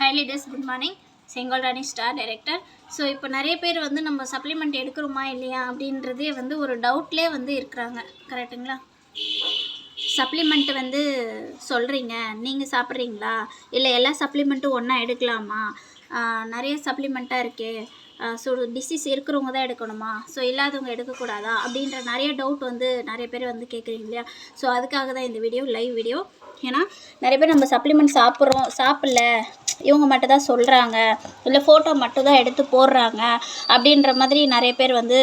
Hi leaders, good morning. செங்கோல் ராணி star director. So இப்போ நிறைய பேர் வந்து நம்ம சப்ளிமெண்ட் எடுக்கிறோமா இல்லையா அப்படின்றதே வந்து ஒரு டவுட்லேயே வந்து இருக்கிறாங்க. கரெக்டுங்களா? சப்ளிமெண்ட் வந்து சொல்கிறீங்க, நீங்கள் சாப்பிட்றீங்களா, இல்லை எல்லா சப்ளிமெண்ட்டும் ஒன்றா எடுக்கலாமா, நிறைய சப்ளிமெண்ட்டாக இருக்கே, ஸோ டிசீஸ் இருக்கிறவங்க தான் எடுக்கணுமா, ஸோ இல்லாதவங்க எடுக்கக்கூடாதா அப்படின்ற நிறைய டவுட் வந்து நிறைய பேர் வந்து கேட்குறீங்க இல்லையா? ஸோ அதுக்காக தான் இந்த வீடியோ, லைவ் வீடியோ. ஏன்னா நிறைய பேர் நம்ம சப்ளிமெண்ட் சாப்பிடல, இவங்க மட்டும் தான் சொல்கிறாங்க, இல்லை ஃபோட்டோ மட்டும் தான் எடுத்து போடுறாங்க அப்படின்ற மாதிரி நிறைய பேர் வந்து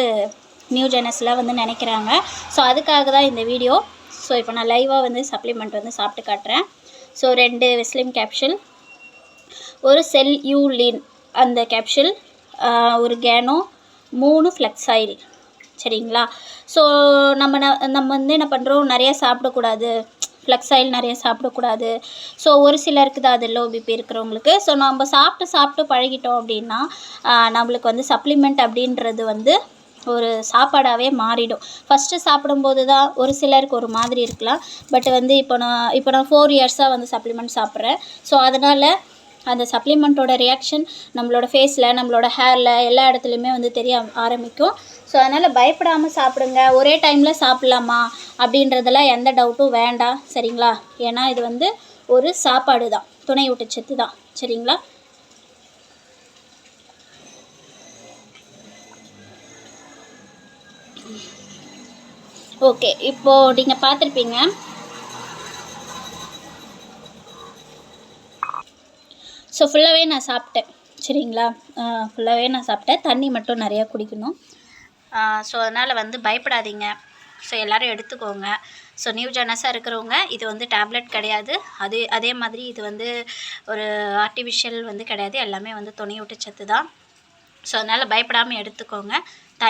நியூ ஜெனஸில் வந்து நினைக்கிறாங்க. ஸோ அதுக்காக தான் இந்த வீடியோ. ஸோ இப்போ நான் லைவாக வந்து சப்ளிமெண்ட் வந்து சாப்பிட்டு காட்டுறேன். ஸோ 2 வெஸ்லின் கேப்சூல், ஒரு செல் யூலின் அந்த கேப்சூல், ஒரு கேனோ, 3 ஃப்ளெக்ஸ் ஆயில். சரிங்களா? ஸோ நம்ம வந்து என்ன பண்ணுறோம், நிறையா சாப்பிடக்கூடாது, ஃப்ளெக்ஸ் ஆயில் நிறைய சாப்பிடக்கூடாது. ஸோ ஒரு சிலருக்கு தான் அது லோ பிபி இருக்கிறவங்களுக்கு. ஸோ நம்ம சாப்பிட்டு பழகிட்டோம் அப்படின்னா நம்மளுக்கு வந்து சப்ளிமெண்ட் அப்படின்றது வந்து ஒரு சாப்பாடாகவே மாறிடும். ஃபஸ்ட்டு சாப்பிடும்போது தான் ஒரு சிலருக்கு ஒரு மாதிரி இருக்கலாம். பட் வந்து இப்போ நான் 4 இயர்ஸாக வந்து சப்ளிமெண்ட் சாப்பிட்றேன். ஸோ அதனால் அந்த சப்ளிமெண்ட்டோட ரியாக்ஷன் நம்மளோட ஃபேஸில், நம்மளோட ஹேரில், எல்லா இடத்துலையுமே வந்து தெரிய ஆரம்பிக்கும். ஸோ அதனால் பயப்படாமல் சாப்பிடுங்க. ஒரே டைமில் சாப்பிட்லாமா அப்படின்றதெல்லாம் எந்த டவுட்டும் வேண்டாம். சரிங்களா? ஏன்னா இது வந்து ஒரு சாப்பாடு தான், துணை ஊட்டச்சத்து தான். சரிங்களா? ஓகே, இப்போது நீங்கள் பார்த்துருப்பீங்க. ஸோ ஃபுல்லாகவே நான் சாப்பிட்டேன். சரிங்களா? ஃபுல்லாகவே நான் சாப்பிட்டேன். தண்ணி மட்டும் நிறையா குடிக்கணும். ஸோ அதனால் வந்து பயப்படாதீங்க. ஸோ எல்லோரும் எடுத்துக்கோங்க. ஸோ நியூ ஜெனஸாக இருக்கிறவங்க, இது வந்து டேப்லெட் கிடையாது. அதே மாதிரி இது வந்து ஒரு ஆர்டிஃபிஷியல் வந்து கிடையாது. எல்லாமே வந்து துணை ஊட்டச்சத்து தான். ஸோ அதனால் பயப்படாமல் எடுத்துக்கோங்க.